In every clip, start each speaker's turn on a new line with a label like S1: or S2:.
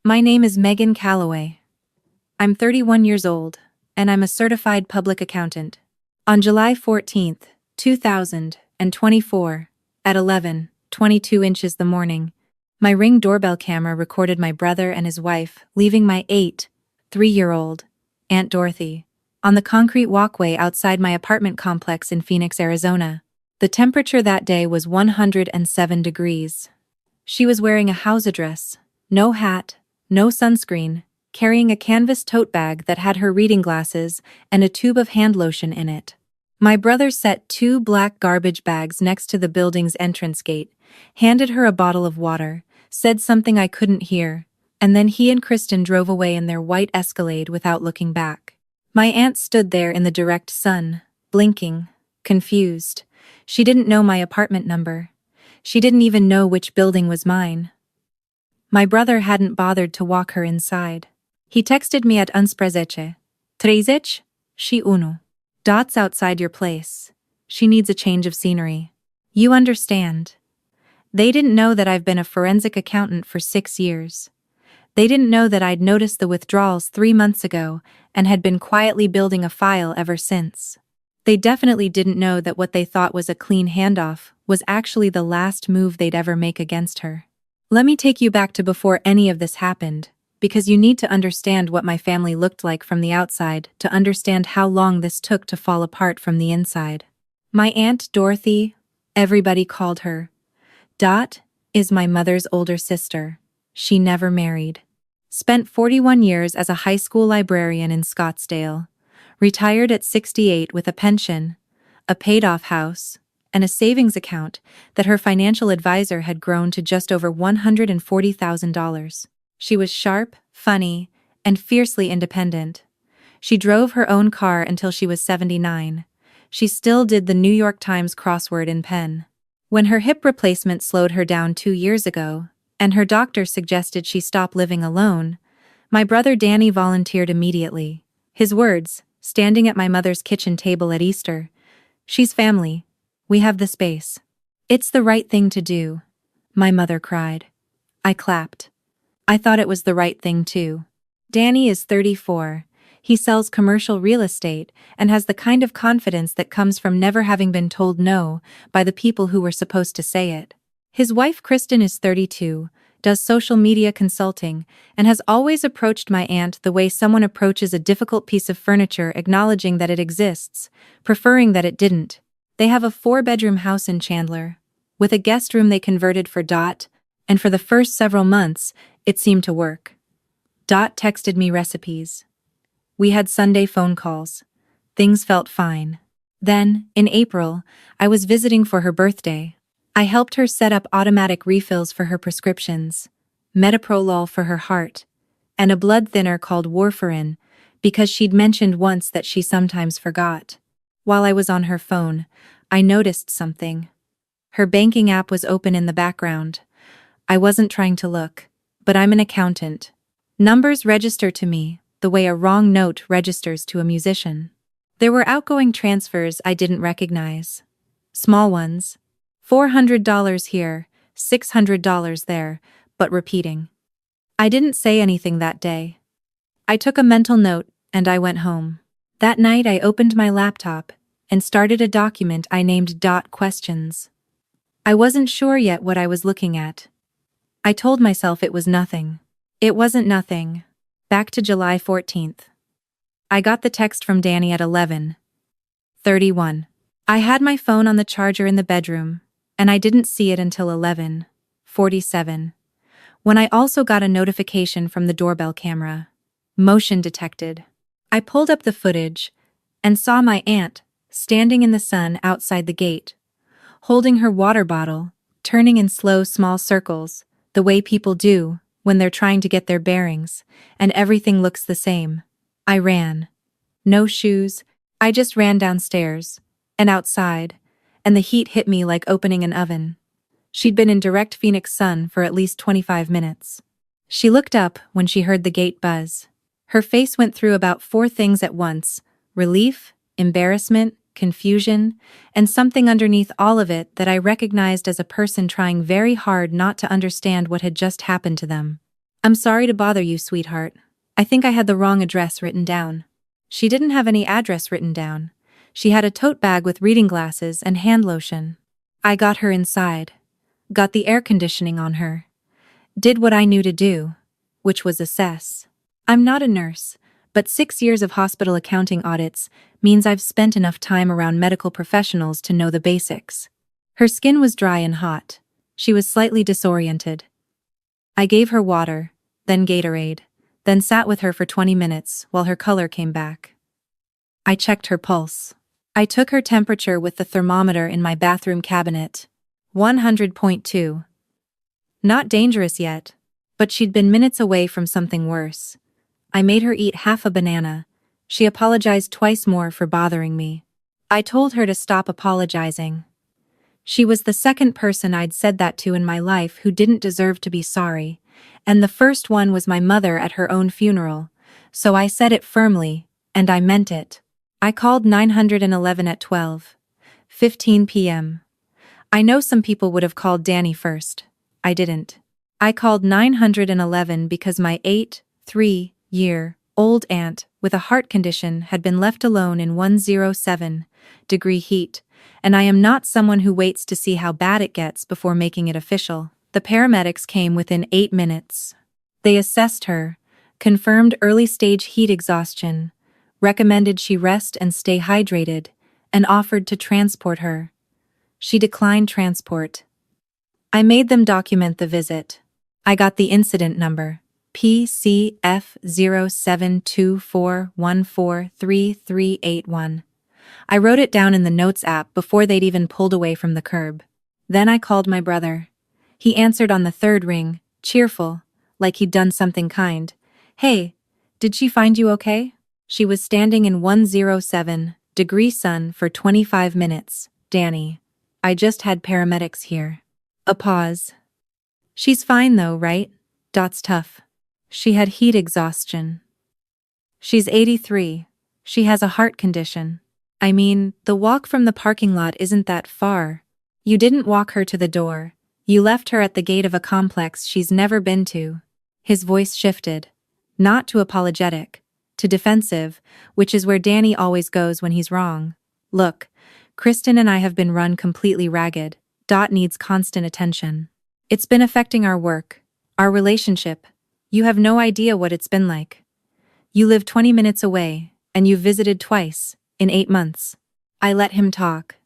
S1: My name is Megan Calloway. I'm 31 years old, and I'm a certified public accountant. On July 14th, 2024, at 11:22 inches the morning, my Ring doorbell camera recorded my brother and his wife leaving my 3-year-old Aunt Dorothy on the concrete walkway outside my apartment complex in Phoenix, Arizona. The temperature that day was 107 degrees. She was wearing a house dress, no hat, no sunscreen, carrying a canvas tote bag that had her reading glasses and a tube of hand lotion in it. My brother set 2 black garbage bags next to the building's entrance gate, handed her a bottle of water, said something I couldn't hear, and then he and Kristen drove away in their white Escalade without looking back. My aunt stood there in the direct sun, blinking, confused. She didn't know my apartment number. She didn't even know which building was mine. My brother hadn't bothered to walk her inside. He texted me at unsprezece. 31. Dot's outside your place. She needs a change of scenery. You understand. They didn't know that I've been a forensic accountant for 6 years. They didn't know that I'd noticed the withdrawals 3 months ago and had been quietly building a file ever since. They definitely didn't know that what they thought was a clean handoff was actually the last move they'd ever make against her. Let me take you back to before any of this happened, because you need to understand what my family looked like from the outside to understand how long this took to fall apart from the inside. My Aunt Dorothy, everybody called her Dot, is my mother's older sister. She never married. Spent 41 years as a high school librarian in Scottsdale. Retired at 68 with a pension, a paid-off house, and a savings account that her financial advisor had grown to just over $140,000. She was sharp, funny, and fiercely independent. She drove her own car until she was 79. She still did the New York Times crossword in pen. When her hip replacement slowed her down 2 years ago, and her doctor suggested she stop living alone, my brother Danny volunteered immediately. His words, standing at my mother's kitchen table at Easter: "She's family. We have the space." "It's the right thing to do," my mother cried. I clapped. I thought it was the right thing too. Danny is 34. He sells commercial real estate and has the kind of confidence that comes from never having been told no by the people who were supposed to say it. His wife Kristen is 32, does social media consulting, and has always approached my aunt the way someone approaches a difficult piece of furniture, acknowledging that it exists, preferring that it didn't. They have a 4-bedroom house in Chandler, with a guest room they converted for Dot, and for the first several months, it seemed to work. Dot texted me recipes. We had Sunday phone calls. Things felt fine. Then, in April, I was visiting for her birthday. I helped her set up automatic refills for her prescriptions, metoprolol for her heart, and a blood thinner called warfarin, because she'd mentioned once that she sometimes forgot. While I was on her phone, I noticed something. Her banking app was open in the background. I wasn't trying to look, but I'm an accountant. Numbers register to me the way a wrong note registers to a musician. There were outgoing transfers I didn't recognize. Small ones. $400 here, $600 there, but repeating. I didn't say anything that day. I took a mental note and I went home. That night I opened my laptop and started a document I named Dot Questions. I wasn't sure yet what I was looking at. I told myself it was nothing. It wasn't nothing. Back to July 14th. I got the text from Danny at 11:31. I had my phone on the charger in the bedroom, and I didn't see it until 11:47, when I also got a notification from the doorbell camera. Motion detected. I pulled up the footage and saw my aunt standing in the sun outside the gate, holding her water bottle, turning in slow, small circles, the way people do when they're trying to get their bearings, and everything looks the same. I ran. No shoes, I just ran downstairs and outside, and the heat hit me like opening an oven. She'd been in direct Phoenix sun for at least 25 minutes. She looked up when she heard the gate buzz. Her face went through about 4 things at once: relief, embarrassment, confusion, and something underneath all of it that I recognized as a person trying very hard not to understand what had just happened to them. I'm sorry to bother you, sweetheart. I think I had the wrong address written down. She didn't have any address written down. She had a tote bag with reading glasses and hand lotion. I got her inside. Got the air conditioning on her. Did what I knew to do, which was assess. I'm not a nurse, but 6 years of hospital accounting audits means I've spent enough time around medical professionals to know the basics. Her skin was dry and hot. She was slightly disoriented. I gave her water, then Gatorade, then sat with her for 20 minutes while her color came back. I checked her pulse. I took her temperature with the thermometer in my bathroom cabinet. 100.2. Not dangerous yet, but she'd been minutes away from something worse. I made her eat half a banana. She apologized twice more for bothering me. I told her to stop apologizing. She was the second person I'd said that to in my life who didn't deserve to be sorry, and the first one was my mother at her own funeral, so I said it firmly, and I meant it. I called 911 at 12:15 p.m. I know some people would have called Danny first. I didn't. I called 911 because my 83-year-old aunt with a heart condition had been left alone in 107-degree heat, and I am not someone who waits to see how bad it gets before making it official. The paramedics came within 8 minutes. They assessed her, confirmed early-stage heat exhaustion, recommended she rest and stay hydrated, and offered to transport her. She declined transport. I made them document the visit. I got the incident number, PCF0724143381. I wrote it down in the notes app before they'd even pulled away from the curb. Then I called my brother. He answered on the third ring, cheerful, like he'd done something kind. Hey, did she find you okay? She was standing in 107-degree sun for 25 minutes, Danny. I just had paramedics here. A pause. She's fine though, right? Dot's tough. She had heat exhaustion. She's 83. She has a heart condition. I mean, the walk from the parking lot isn't that far. You didn't walk her to the door. You left her at the gate of a complex she's never been to. His voice shifted. Not to apologetic, to defensive, which is where Danny always goes when he's wrong. Look, Kristen and I have been run completely ragged. Dot needs constant attention. It's been affecting our work, our relationship. You have no idea what it's been like. You live 20 minutes away, and you've visited twice, in 8 months. I let him talk.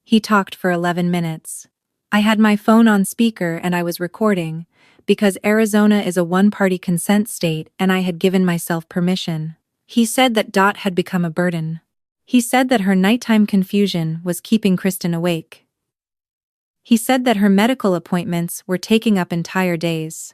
S1: He talked for 11 minutes. I had my phone on speaker and I was recording, because Arizona is a one-party consent state and I had given myself permission. He said that Dot had become a burden. He said that her nighttime confusion was keeping Kristen awake. He said that her medical appointments were taking up entire days.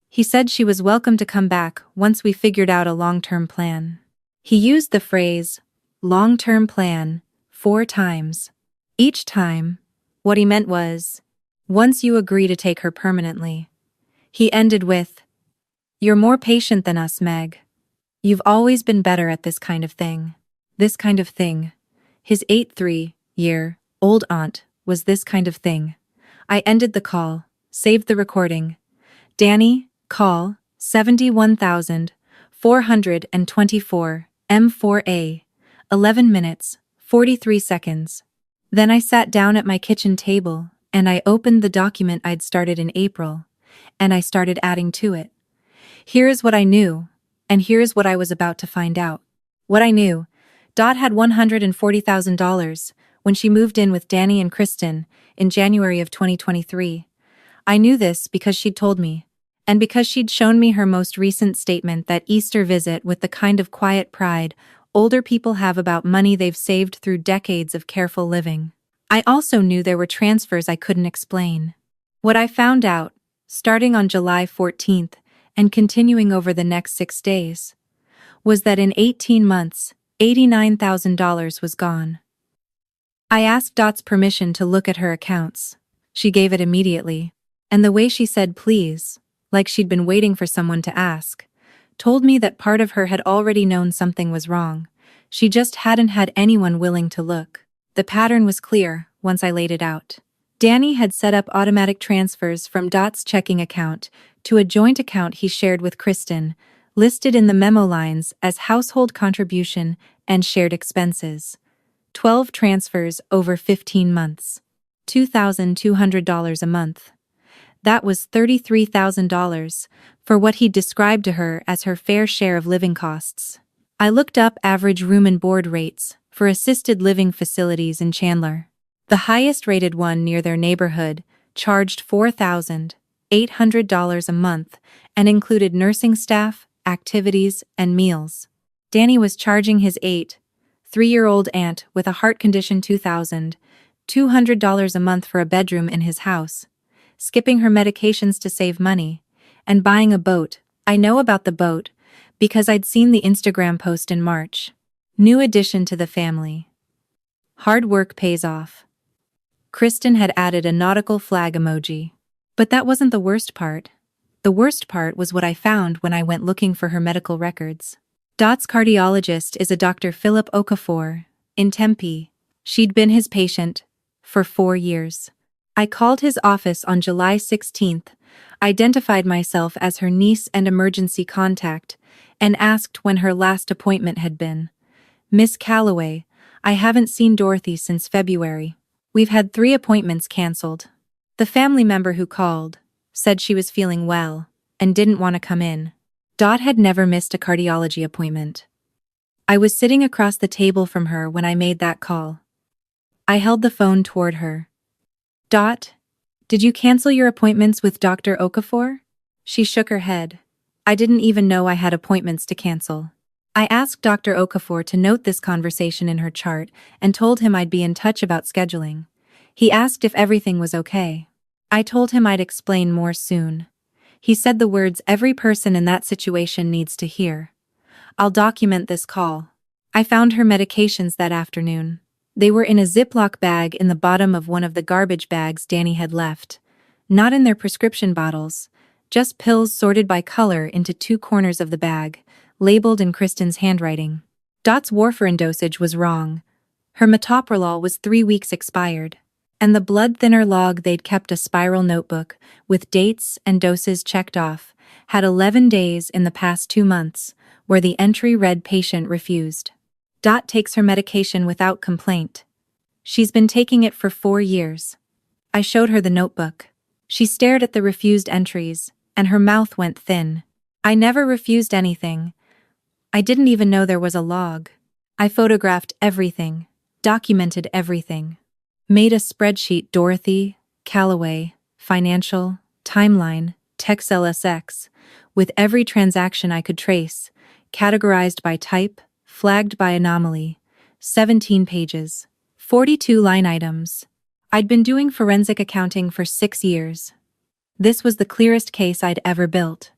S1: He said she was welcome to come back once we figured out a long-term plan. He used the phrase, long-term plan, 4 times. Each time, what he meant was, once you agree to take her permanently. He ended with, you're more patient than us, Meg. You've always been better at this kind of thing. This kind of thing. His 83-year-old aunt was this kind of thing. I ended the call, saved the recording. Danny, call, 71,424, M4A, 11 minutes, 43 seconds. Then I sat down at my kitchen table, and I opened the document I'd started in April, and I started adding to it. Here is what I knew, and here's what I was about to find out. What I knew, Dot had $140,000 when she moved in with Danny and Kristen in January of 2023. I knew this because she'd told me, and because she'd shown me her most recent statement that Easter visit with the kind of quiet pride older people have about money they've saved through decades of careful living. I also knew there were transfers I couldn't explain. What I found out, starting on July 14th and continuing over the next 6 days, was that in 18 months, $89,000 was gone. I asked Dot's permission to look at her accounts. She gave it immediately, and the way she said please, like she'd been waiting for someone to ask, told me that part of her had already known something was wrong. She just hadn't had anyone willing to look. The pattern was clear once I laid it out. Danny had set up automatic transfers from Dot's checking account to a joint account he shared with Kristen, listed in the memo lines as household contribution and shared expenses. 12 transfers over 15 months. $2,200 a month. That was $33,000 for what he described to her as her fair share of living costs. I looked up average room and board rates for assisted living facilities in Chandler. The highest rated one near their neighborhood charged $4,800 a month and included nursing staff, activities, and meals. Danny was charging his 3-year-old aunt with a heart condition $2,200 a month for a bedroom in his house, skipping her medications to save money, and buying a boat. I know about the boat because I'd seen the Instagram post in March. New addition to the family. Hard work pays off. Kristen had added a nautical flag emoji. But that wasn't the worst part. The worst part was what I found when I went looking for her medical records. Dot's cardiologist is a Dr. Philip Okafor, in Tempe. She'd been his patient for 4 years. I called his office on July 16th, identified myself as her niece and emergency contact, and asked when her last appointment had been. Miss Calloway, I haven't seen Dorothy since February. We've had 3 appointments canceled. The family member who called said she was feeling well and didn't want to come in. Dot had never missed a cardiology appointment. I was sitting across the table from her when I made that call. I held the phone toward her. Dot, did you cancel your appointments with Dr. Okafor? She shook her head. I didn't even know I had appointments to cancel. I asked Dr. Okafor to note this conversation in her chart and told him I'd be in touch about scheduling. He asked if everything was okay. I told him I'd explain more soon. He said the words every person in that situation needs to hear. I'll document this call. I found her medications that afternoon. They were in a Ziploc bag in the bottom of one of the garbage bags Danny had left. Not in their prescription bottles, just pills sorted by color into 2 corners of the bag, labeled in Kristen's handwriting. Dot's warfarin dosage was wrong. Her metoprolol was 3 weeks expired. And the blood thinner log they'd kept a spiral notebook, with dates and doses checked off, had 11 days in the past 2 months, where the entry read patient refused. Dot takes her medication without complaint. She's been taking it for 4 years. I showed her the notebook. She stared at the refused entries, and her mouth went thin. I never refused anything. I didn't even know there was a log. I photographed everything, documented everything. Made a spreadsheet Dorothy, Calloway, financial, timeline, TexLSX, with every transaction I could trace, categorized by type, flagged by anomaly, 17 pages, 42 line items. I'd been doing forensic accounting for 6 years. This was the clearest case I'd ever built.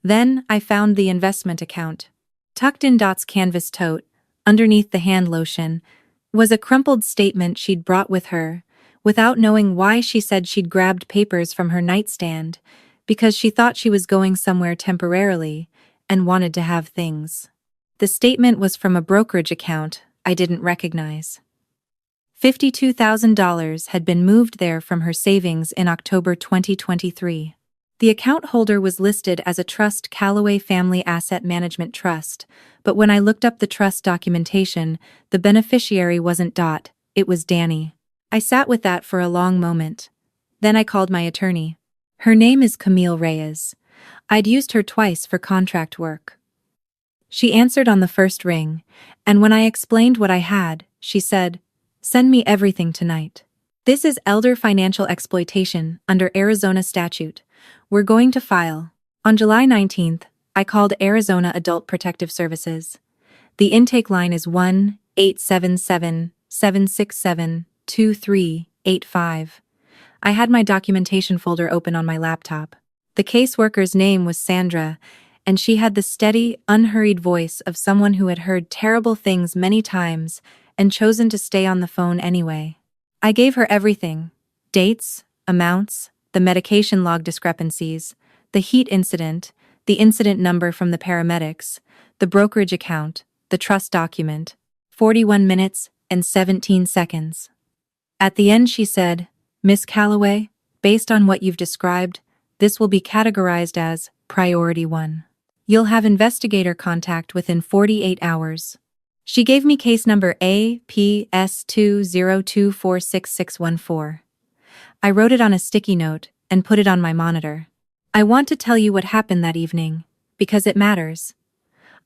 S1: Then I found the investment account. Tucked in Dot's canvas tote, underneath the hand lotion, was a crumpled statement she'd brought with her, without knowing why. She said she'd grabbed papers from her nightstand, because she thought she was going somewhere temporarily, and wanted to have things. The statement was from a brokerage account I didn't recognize. $52,000 had been moved there from her savings in October 2023. The account holder was listed as a trust, Calloway Family Asset Management Trust, but when I looked up the trust documentation, the beneficiary wasn't Dot, it was Danny. I sat with that for a long moment. Then I called my attorney. Her name is Camille Reyes. I'd used her twice for contract work. She answered on the first ring, and when I explained what I had, she said, "Send me everything tonight. This is elder financial exploitation under Arizona statute. We're going to file." On July 19th, I called Arizona Adult Protective Services. The intake line is 1-877-767-2385. I had my documentation folder open on my laptop. The caseworker's name was Sandra, and she had the steady, unhurried voice of someone who had heard terrible things many times and chosen to stay on the phone anyway. I gave her everything: dates, amounts, the medication log discrepancies, the heat incident, the incident number from the paramedics, the brokerage account, the trust document. 41 minutes and 17 seconds. At the end she said, Miss Calloway, based on what you've described, this will be categorized as Priority 1. You'll have investigator contact within 48 hours. She gave me case number APS202466614. I wrote it on a sticky note and put it on my monitor. I want to tell you what happened that evening, because it matters.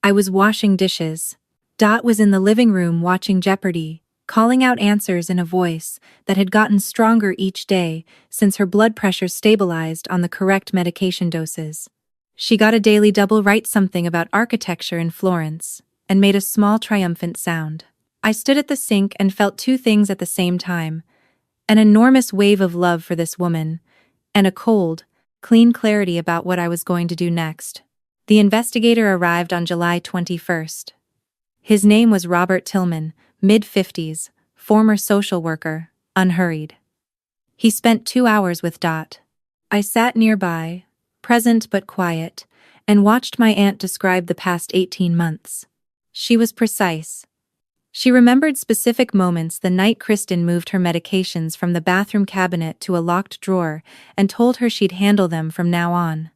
S1: I was washing dishes. Dot was in the living room watching Jeopardy, calling out answers in a voice that had gotten stronger each day since her blood pressure stabilized on the correct medication doses. She got a daily double write something about architecture in Florence and made a small triumphant sound. I stood at the sink and felt two things at the same time: an enormous wave of love for this woman, and a cold, clean clarity about what I was going to do next. The investigator arrived on July 21st. His name was Robert Tillman, mid-50s, former social worker, unhurried. He spent 2 hours with Dot. I sat nearby, present but quiet, and watched my aunt describe the past 18 months. She was precise. She remembered specific moments the night Kristen moved her medications from the bathroom cabinet to a locked drawer and told her she'd handle them from now on.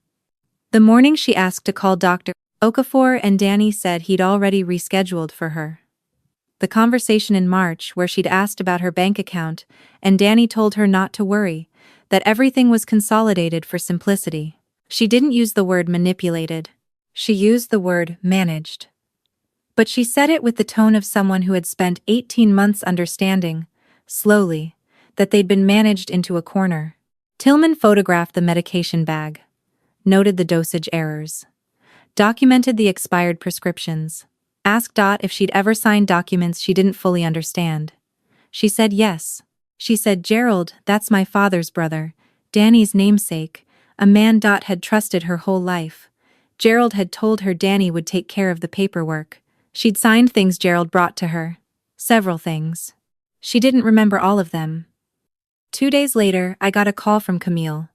S1: The morning she asked to call Dr. Okafor and Danny said he'd already rescheduled for her. The conversation in March where she'd asked about her bank account and Danny told her not to worry, that everything was consolidated for simplicity. She didn't use the word manipulated. She used the word managed. But she said it with the tone of someone who had spent 18 months understanding, slowly, that they'd been managed into a corner. Tillman photographed the medication bag, noted the dosage errors, documented the expired prescriptions, asked Dot if she'd ever signed documents she didn't fully understand. She said yes. She said, "Gerald, that's my father's brother, Danny's namesake, a man Dot had trusted her whole life. Gerald had told her Danny would take care of the paperwork. She'd signed things Gerald brought to her. Several things. She didn't remember all of them." 2 days later, I got a call from Camille.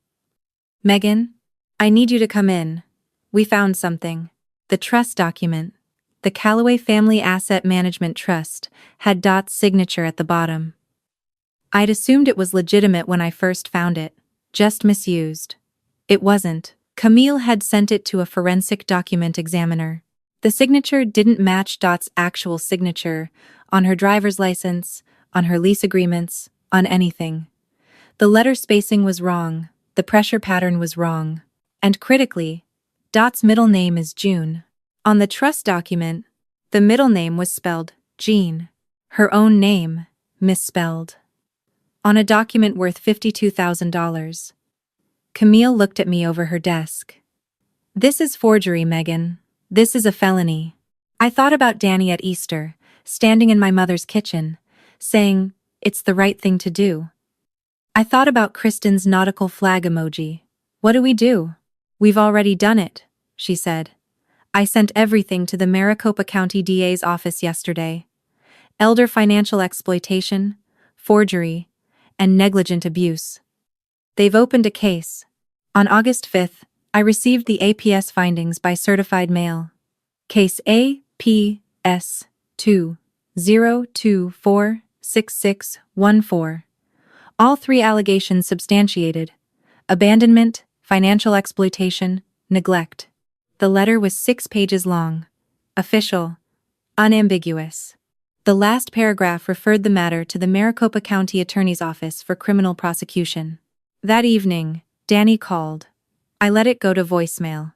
S1: "Megan, I need you to come in. We found something." The trust document, the Calloway Family Asset Management Trust, had Dot's signature at the bottom. I'd assumed it was legitimate when I first found it, just misused. It wasn't. Camille had sent it to a forensic document examiner. The signature didn't match Dot's actual signature on her driver's license, on her lease agreements, on anything. The letter spacing was wrong, the pressure pattern was wrong, and critically, Dot's middle name is June. On the trust document, the middle name was spelled Jean, her own name misspelled. On a document worth $52,000. Camille looked at me over her desk. "This is forgery, Megan. This is a felony." I thought about Danny at Easter, standing in my mother's kitchen, saying, "It's the right thing to do." I thought about Kristen's nautical flag emoji. "What do we do?" "We've already done it," she said. "I sent everything to the Maricopa County DA's office yesterday. Elder financial exploitation, forgery, and negligent abuse. They've opened a case. On August 5th, I received the APS findings by certified mail. Case APS 202466614. All 3 allegations substantiated: abandonment, financial exploitation, neglect. The letter was 6 pages long. Official. Unambiguous. The last paragraph referred the matter to the Maricopa County Attorney's Office for criminal prosecution. That evening, Danny called. I let it go to voicemail.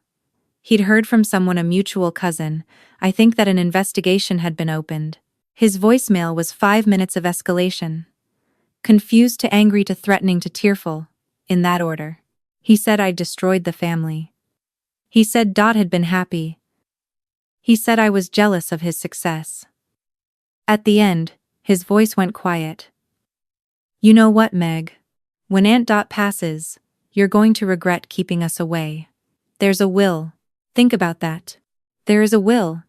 S1: He'd heard from someone, a mutual cousin, I think, that an investigation had been opened. His voicemail was 5 minutes of escalation. Confused to angry to threatening to tearful, in that order. He said I'd destroyed the family. He said Dot had been happy. He said I was jealous of his success. At the end, his voice went quiet. "You know what, Meg? When Aunt Dot passes, you're going to regret keeping us away. There's a will. Think about that. There is a will.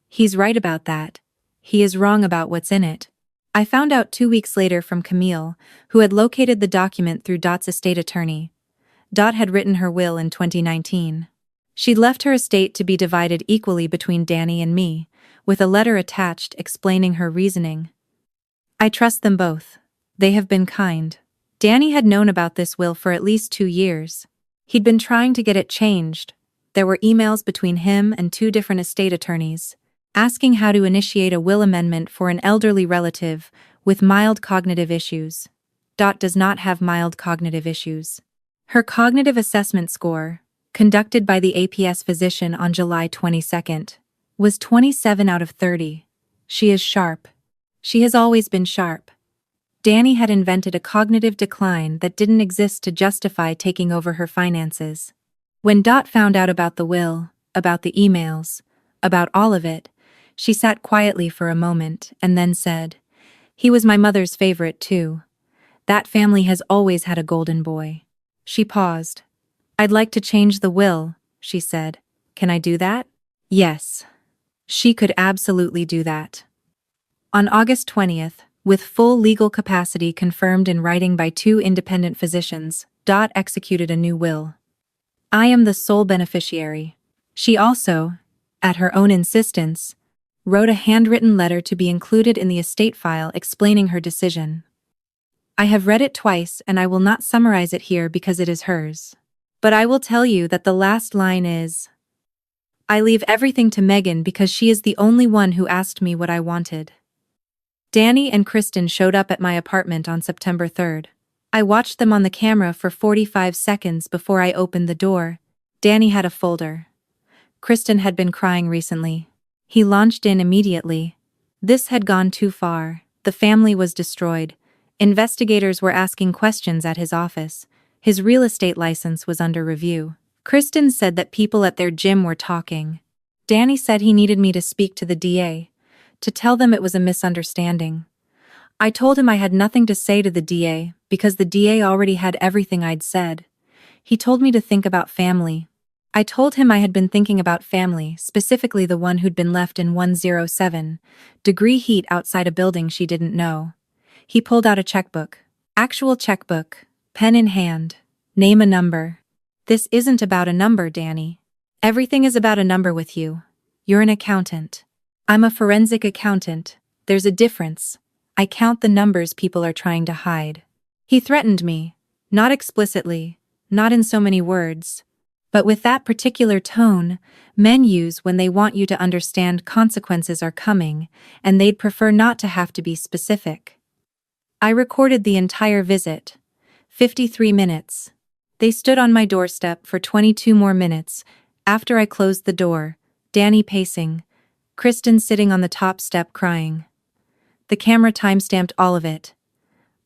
S1: He's right about that. He is wrong about what's in it." I found out 2 weeks later from Camille, who had located the document through Dot's estate attorney. Dot had written her will in 2019. She'd left her estate to be divided equally between Danny and me, with a letter attached explaining her reasoning. I trust them both. They have been kind. Danny had known about this will for at least 2 years. He'd been trying to get it changed. There were emails between him and 2 different estate attorneys, asking how to initiate a will amendment for an elderly relative with mild cognitive issues. Dot does not have mild cognitive issues. Her cognitive assessment score, conducted by the APS physician on July 22nd, was 27 out of 30. She is sharp. She has always been sharp. Danny had invented a cognitive decline that didn't exist to justify taking over her finances. When Dot found out about the will, about the emails, about all of it, she sat quietly for a moment and then said, "He was my mother's favorite too. That family has always had a golden boy." She paused. "I'd like to change the will," she said. "Can I do that?" Yes. She could absolutely do that. On August 20th, with full legal capacity confirmed in writing by 2 independent physicians, Dot executed a new will. "I am the sole beneficiary." She also, at her own insistence, wrote a handwritten letter to be included in the estate file explaining her decision. I have read it twice and I will not summarize it here because it is hers. But I will tell you that the last line is, "I leave everything to Megan because she is the only one who asked me what I wanted." Danny and Kristen showed up at my apartment on September 3rd. I watched them on the camera for 45 seconds before I opened the door. Danny had a folder. Kristen had been crying recently. He launched in immediately. This had gone too far. The family was destroyed. Investigators were asking questions at his office. His real estate license was under review. Kristen said that people at their gym were talking. Danny said he needed me to speak to the DA, to tell them it was a misunderstanding. I told him I had nothing to say to the DA because the DA already had everything I'd said. He told me to think about family. I told him I had been thinking about family, specifically the one who'd been left in 107-degree heat outside a building she didn't know. He pulled out a checkbook. Actual checkbook, pen in hand. Name a number. "This isn't about a number, Danny. Everything is about a number with you. You're an accountant. I'm a forensic accountant. There's a difference. I count the numbers people are trying to hide." He threatened me, not explicitly, not in so many words, but with that particular tone men use when they want you to understand consequences are coming and they'd prefer not to have to be specific. I recorded the entire visit, 53 minutes. They stood on my doorstep for 22 more minutes. After I closed the door, Danny pacing, Kristen sitting on the top step crying. The camera timestamped all of it.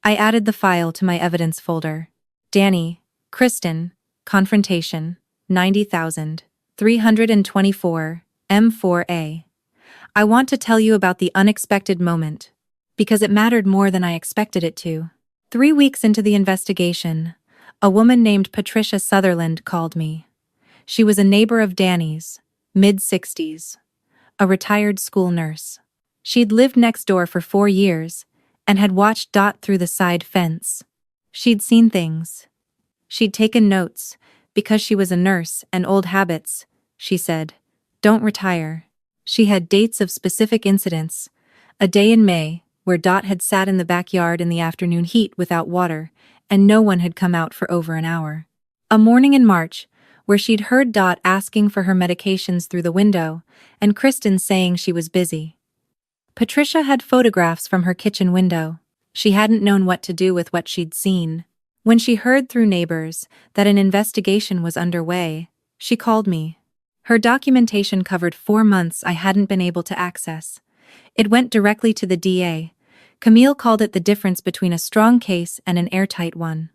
S1: I added the file to my evidence folder. Danny, Kristen, confrontation, 90,324, M4A. I want to tell you about the unexpected moment, because it mattered more than I expected it to. 3 weeks into the investigation, a woman named Patricia Sutherland called me. She was a neighbor of Danny's, mid-60s. A retired school nurse. She'd lived next door for 4 years and had watched Dot through the side fence. She'd seen things. She'd taken notes, because she was a nurse and old habits, she said. Don't retire. She had dates of specific incidents. A day in May, where Dot had sat in the backyard in the afternoon heat without water, and no one had come out for over an hour. A morning in March, where she'd heard Dot asking for her medications through the window, and Kristen saying she was busy. Patricia had photographs from her kitchen window. She hadn't known what to do with what she'd seen. When she heard through neighbors that an investigation was underway, she called me. Her documentation covered 4 months I hadn't been able to access. It went directly to the DA. Camille called it the difference between a strong case and an airtight one.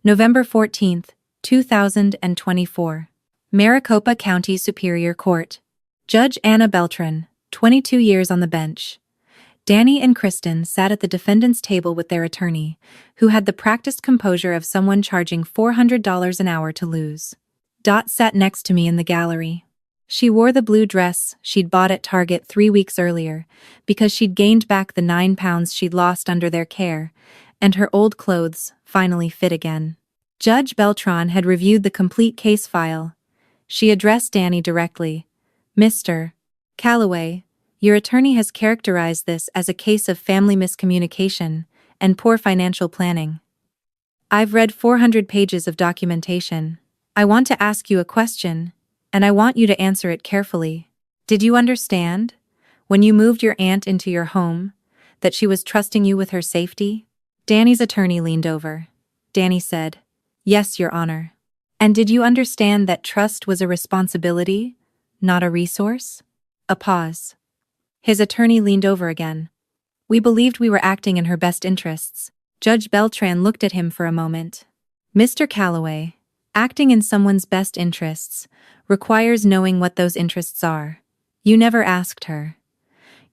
S1: November 14th, 2024. Maricopa County Superior Court. Judge Anna Beltran, 22 years on the bench. Danny and Kristen sat at the defendant's table with their attorney, who had the practiced composure of someone charging $400 an hour to lose. Dot sat next to me in the gallery. She wore the blue dress she'd bought at Target 3 weeks earlier, because she'd gained back the 9 pounds she'd lost under their care, and her old clothes finally fit again. Judge Beltran had reviewed the complete case file. She addressed Danny directly. "Mr. Calloway, your attorney has characterized this as a case of family miscommunication and poor financial planning. I've read 400 pages of documentation. I want to ask you a question, and I want you to answer it carefully. Did you understand, when you moved your aunt into your home, that she was trusting you with her safety? Danny's attorney leaned over. Danny said, "Yes, Your Honor." "And did you understand that trust was a responsibility, not a resource?" A pause. His attorney leaned over again. "We believed we were acting in her best interests." Judge Beltran looked at him for a moment. "Mr. Calloway, acting in someone's best interests requires knowing what those interests are. You never asked her.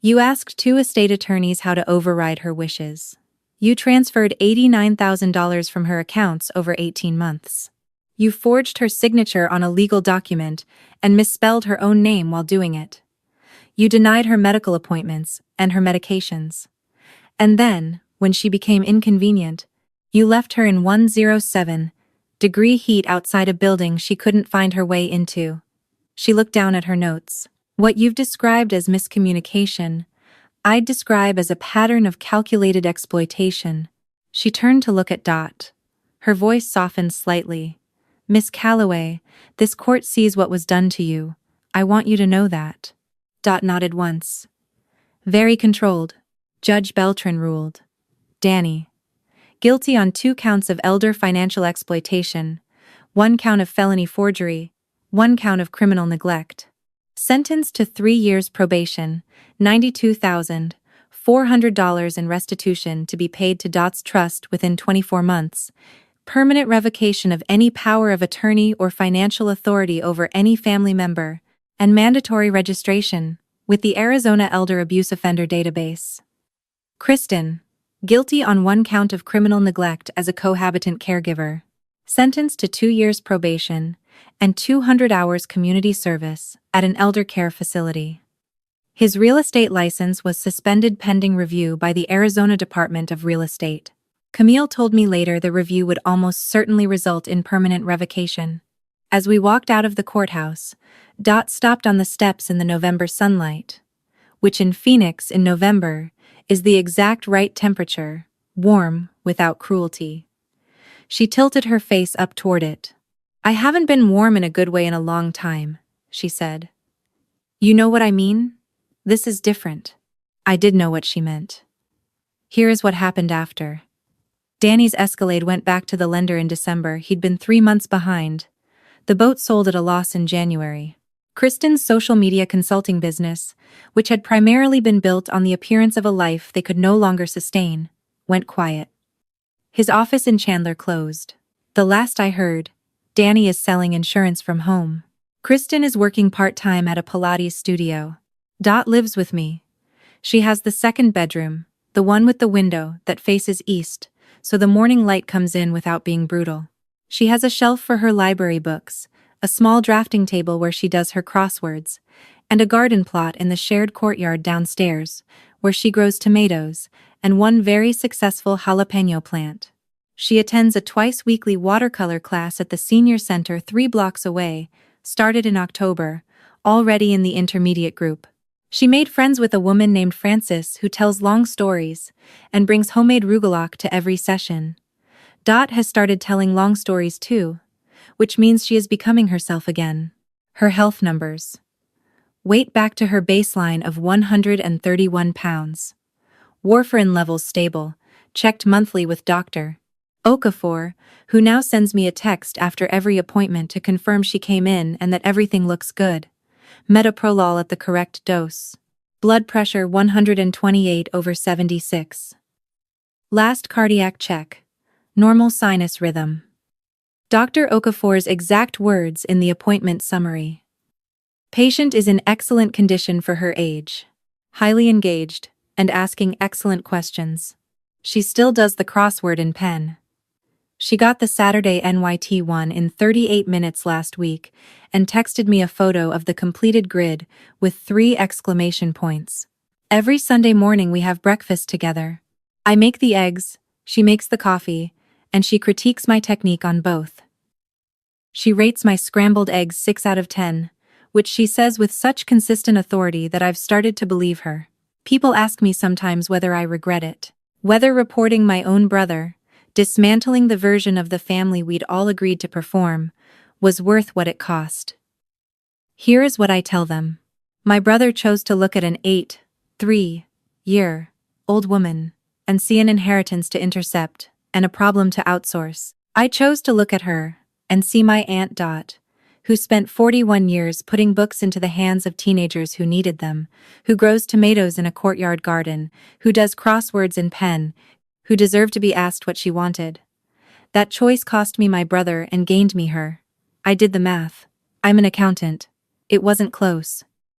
S1: You asked two estate attorneys how to override her wishes. You transferred $89,000 from her accounts over 18 months. You forged her signature on a legal document and misspelled her own name while doing it. You denied her medical appointments and her medications. And then, when she became inconvenient, you left her in 107-degree heat outside a building she couldn't find her way into." She looked down at her notes. "What you've described as miscommunication, I'd describe as a pattern of calculated exploitation." She turned to look at Dot. Her voice softened slightly. "Miss Calloway, this court sees what was done to you. I want you to know that." Dot nodded once. "Very controlled." Judge Beltran ruled. "Danny, guilty on 2 counts of elder financial exploitation, 1 count of felony forgery, 1 count of criminal neglect. Sentenced to 3 years probation, $92,400 in restitution to be paid to Dot's trust within 24 months, permanent revocation of any power of attorney or financial authority over any family member, and mandatory registration with the Arizona Elder Abuse Offender Database. Kristen, guilty on 1 count of criminal neglect as a cohabitant caregiver, sentenced to 2 years probation and 200 hours community service at an elder care facility. His real estate license was suspended pending review by the Arizona Department of Real Estate. Camille told me later the review would almost certainly result in permanent revocation. As we walked out of the courthouse, Dot stopped on the steps in the November sunlight, which in Phoenix in November is the exact right temperature, warm without cruelty. She tilted her face up toward it. "I haven't been warm in a good way in a long time," she said. "You know what I mean? This is different." I did know what she meant. Here is what happened after. Danny's Escalade went back to the lender in December. He'd been 3 months behind. The boat sold at a loss in January. Kristen's social media consulting business, which had primarily been built on the appearance of a life they could no longer sustain, went quiet. His office in Chandler closed. The last I heard, Danny is selling insurance from home. Kristen is working part-time at a Pilates studio. Dot lives with me. She has the second bedroom, the one with the window that faces east, so the morning light comes in without being brutal. She has a shelf for her library books, a small drafting table where she does her crosswords, and a garden plot in the shared courtyard downstairs, where she grows tomatoes and 1 very successful jalapeno plant. She attends a twice-weekly watercolor class at the senior center 3 blocks away, started in October, already in the intermediate group. She made friends with a woman named Frances who tells long stories and brings homemade rugelach to every session. Dot has started telling long stories too, which means she is becoming herself again. Her health numbers. Weight back to her baseline of 131 pounds. Warfarin levels stable, checked monthly with Dr. Okafor, who now sends me a text after every appointment to confirm she came in and that everything looks good. Metoprolol at the correct dose. Blood pressure 128/76. Last cardiac check. Normal sinus rhythm. Dr. Okafor's exact words in the appointment summary. Patient is in excellent condition for her age. Highly engaged, and asking excellent questions. She still does the crossword in pen. She got the Saturday NYT one in 38 minutes last week and texted me a photo of the completed grid with 3 exclamation points. Every Sunday morning we have breakfast together. I make the eggs, she makes the coffee, and she critiques my technique on both. She rates my scrambled eggs 6 out of 10, which she says with such consistent authority that I've started to believe her. People ask me sometimes whether I regret it. Whether reporting my own brother, Dismantling the version of the family we'd all agreed to perform was worth what it cost. Here is what I tell them. My brother chose to look at an 8-3-year-old woman and see an inheritance to intercept and a problem to outsource. I chose to look at her and see my Aunt Dot, who spent 41 years putting books into the hands of teenagers who needed them, who grows tomatoes in a courtyard garden, who does crosswords in pen, who deserved to be asked what she wanted. That choice cost me my brother and gained me her. I did the math. I'm an accountant. It wasn't close.